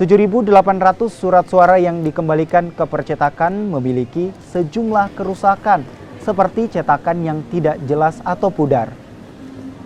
7.800 surat suara yang dikembalikan ke percetakan memiliki sejumlah kerusakan, seperti cetakan yang tidak jelas atau pudar.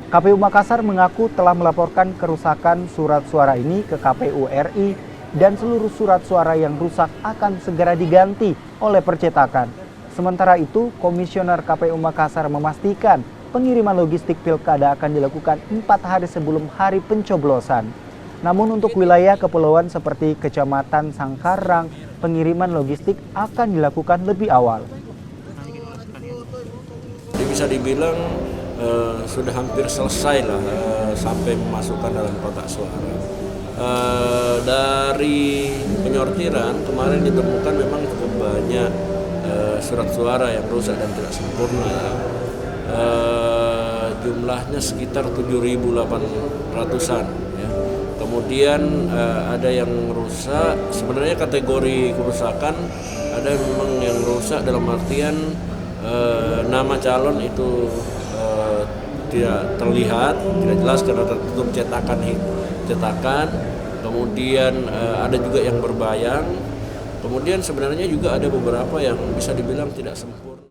KPU Makassar mengaku telah melaporkan kerusakan surat suara ini ke KPU RI dan seluruh surat suara yang rusak akan segera diganti oleh percetakan. Sementara itu, Komisioner KPU Makassar memastikan pengiriman logistik pilkada akan dilakukan 4 hari sebelum hari pencoblosan. Namun untuk wilayah kepulauan seperti Kecamatan Sangkarang, pengiriman logistik akan dilakukan lebih awal. Bisa dibilang sudah hampir selesai lah sampai memasukkan dalam kotak suara. Dari penyortiran kemarin ditemukan memang cukup banyak surat suara yang rusak dan tidak sempurna. Jumlahnya sekitar 7.800-an. Ya. Kemudian ada yang rusak, sebenarnya kategori kerusakan ada memang yang rusak dalam artian nama calon itu tidak terlihat, tidak jelas karena tertutup cetakan. Kemudian ada juga yang berbayang. Kemudian sebenarnya juga ada beberapa yang bisa dibilang tidak sempurna.